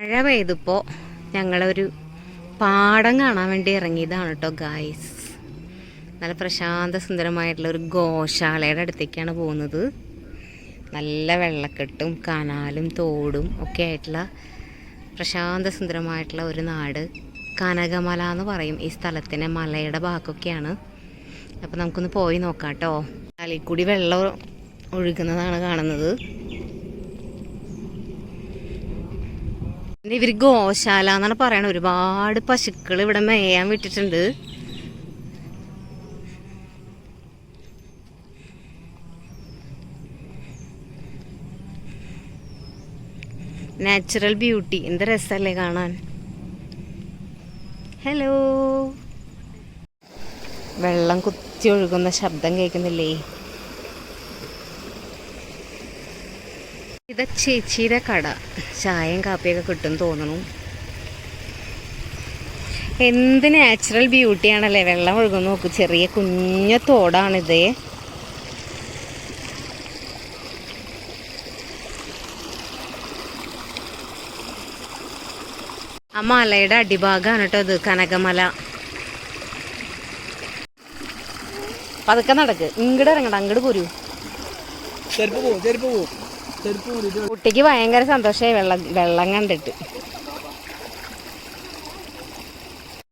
മഴ പെയ്തപ്പോൾ ഞങ്ങളൊരു പാടം കാണാൻ വേണ്ടി ഇറങ്ങിയതാണ് കേട്ടോ ഗായ്സ്. നല്ല പ്രശാന്ത സുന്ദരമായിട്ടുള്ള ഒരു ഗോശാലയുടെ അടുത്തേക്കാണ് പോകുന്നത്. നല്ല വെള്ളക്കെട്ടും കനാലും തോടും ഒക്കെ ആയിട്ടുള്ള പ്രശാന്ത സുന്ദരമായിട്ടുള്ള ഒരു നാട്. കനകമല എന്ന് പറയും ഈ സ്ഥലത്തിന്, മലയുടെ ഭാഗമൊക്കെയാണ്. അപ്പോൾ നമുക്കൊന്ന് പോയി നോക്കാം കേട്ടോ. അതിൽ കൂടി വെള്ളം ഒഴുകുന്നതാണ് കാണുന്നത്. ഇവർ ഗോശാല എന്നാണ് പറയണത്. ഒരുപാട് പശുക്കൾ ഇവിടെ മേയാൻ വിട്ടിട്ടുണ്ട്. നാച്ചുറൽ ബ്യൂട്ടി, എന്ത് രസമല്ലേ കാണാൻ. ഹലോ, വെള്ളം കുത്തി ഒഴുകുന്ന ശബ്ദം കേൾക്കുന്നില്ലേ? ഇത് ചേച്ചിയുടെ കട, ചായയും കാപ്പിയൊക്കെ കിട്ടും തോന്നണു. എന്ത് നാച്ചുറൽ ബ്യൂട്ടിയാണല്ലേ, വെള്ളം ഒഴുകുന്നു നോക്ക്. ചെറിയ കുഞ്ഞ തോടാണിത്. ആ മലയുടെ അടിഭാഗമാണ് കേട്ടോ ഇത്, കനകമല. പതുക്കെ നടക്ക്, ഇങ്ങോട്ട് ഇറങ്ങണ്ട, അങ്ങോട്ട് പോരൂ. കുട്ടിക്ക് ഭയങ്കര സന്തോഷമായി വെള്ളം കണ്ടിട്ട്.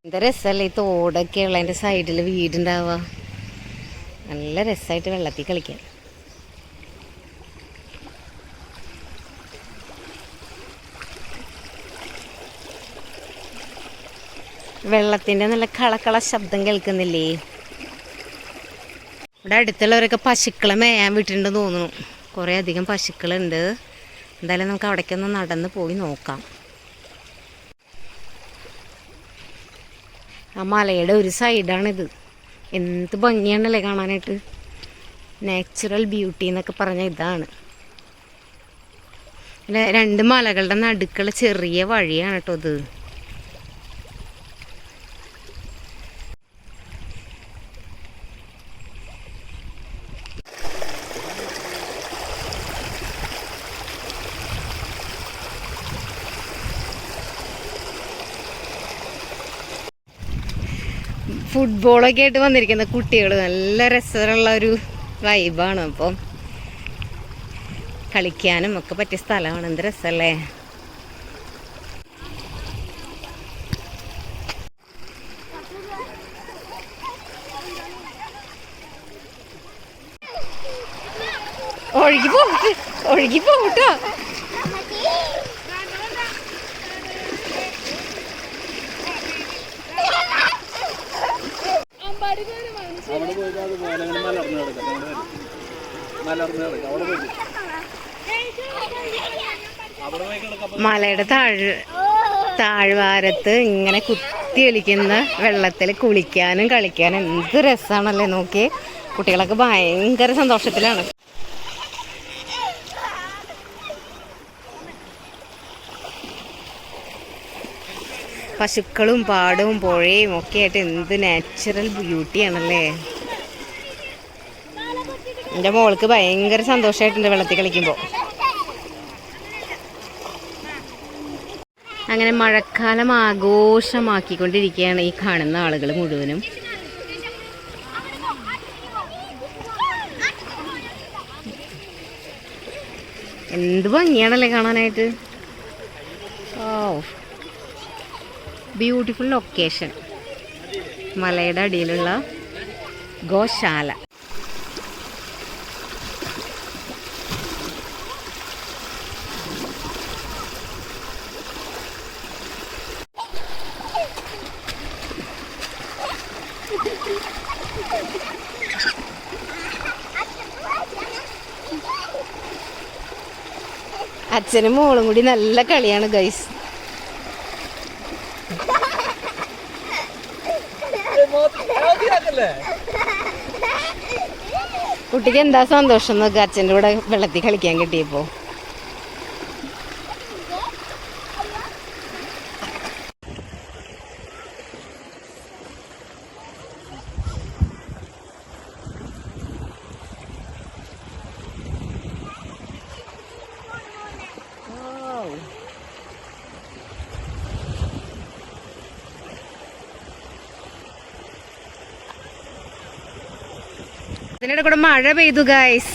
എന്താ രസമല്ലേ ഈ തോടൊക്കെ ഉള്ളതിൻ്റെ സൈഡിൽ വീടുണ്ടാവുക. നല്ല രസമായിട്ട് വെള്ളത്തിൽ കളിക്കാൻ. വെള്ളത്തിൻ്റെ നല്ല കളക്കള ശബ്ദം കേൾക്കുന്നില്ലേ? ഇവിടെ അടുത്തുള്ളവരൊക്കെ പശുക്കളെ മേയാൻ വിട്ടിട്ടുണ്ടെന്ന് തോന്നുന്നു. കുറേ അധികം പശുക്കളുണ്ട്. എന്തായാലും നമുക്ക് അവിടേക്കൊന്ന് നടന്ന് പോയി നോക്കാം. ആ മലയുടെ ഒരു സൈഡാണിത്. എന്ത് ഭംഗിയാണല്ലേ കാണാനായിട്ട്. നാച്ചുറൽ ബ്യൂട്ടി എന്നൊക്കെ പറഞ്ഞ ഇതാണ്. രണ്ട് മലകളുടെ നടുക്കുള്ള ചെറിയ വഴിയാണ് കേട്ടോ ഇത്. ഫുട്ബോളൊക്കെ ആയിട്ട് വന്നിരിക്കുന്ന കുട്ടികൾ, നല്ല രസമുള്ള ഒരു വൈബാണ്. അപ്പം കളിക്കാനും ഒക്കെ പറ്റിയ സ്ഥലമാണ്. എന്ത് രസമല്ലേ. ഒഴുകി പോട്ടോ. മലയുടെ താഴ്വാരത്ത് ഇങ്ങനെ കുത്തി ഒലിക്കുന്ന വെള്ളത്തിൽ കുളിക്കാനും കളിക്കാനും എന്ത് രസമാണല്ലേ. നോക്കി, കുട്ടികളൊക്കെ ഭയങ്കര സന്തോഷത്തിലാണ്. പശുക്കളും പാടവും പുഴയും ഒക്കെ ആയിട്ട് എന്ത് നാച്ചുറൽ ബ്യൂട്ടിയാണല്ലേ. എൻ്റെ മോൾക്ക് ഭയങ്കര സന്തോഷമായിട്ടുണ്ട് വെള്ളത്തിൽ കളിക്കുമ്പോൾ. അങ്ങനെ മഴക്കാലം ആഘോഷമാക്കിക്കൊണ്ടിരിക്കുകയാണ് ഈ കാണുന്ന ആളുകൾ മുഴുവനും. എന്ത് ഭംഗിയാണല്ലേ കാണാനായിട്ട്. ഓ, ബ്യൂട്ടിഫുൾ ലൊക്കേഷൻ. മലയുടെ അടിയിലുള്ള ഗോശാല. അച്ഛനും മോളും കൂടി നല്ല കളിയാണ് ഗൈസ്. കുട്ടിക്ക് എന്താ സന്തോഷം നോക്ക്, അച്ഛൻ്റെ കൂടെ വെള്ളത്തിൽ കളിക്കാൻ കിട്ടിയപ്പോ. അതിനിടെ കൂടെ മഴ പെയ്തു ഗൈസ്,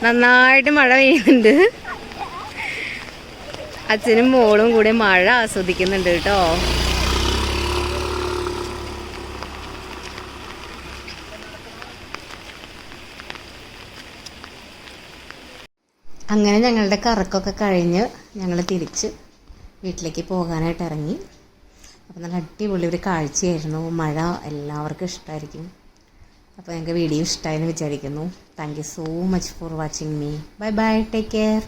നന്നായിട്ട് മഴ പെയ്യുന്നുണ്ട്. അച്ഛനും മോളും കൂടെ മഴ ആസ്വദിക്കുന്നുണ്ട് കേട്ടോ. അങ്ങനെ ഞങ്ങളുടെ കറക്കമൊക്കെ കഴിഞ്ഞ് ഞങ്ങൾ തിരിച്ച് വീട്ടിലേക്ക് പോകാനായിട്ട് ഇറങ്ങി. അപ്പോൾ നല്ല അടിപൊളി ഒരു കാഴ്ചയായിരുന്നു. മഴ എല്ലാവർക്കും ഇഷ്ടമായിരിക്കും. അപ്പോൾ ഞങ്ങൾക്ക് വീഡിയോ ഇഷ്ടമായെന്ന് വിചാരിക്കുന്നു. Thank you so much for watching me. Bye bye, take care.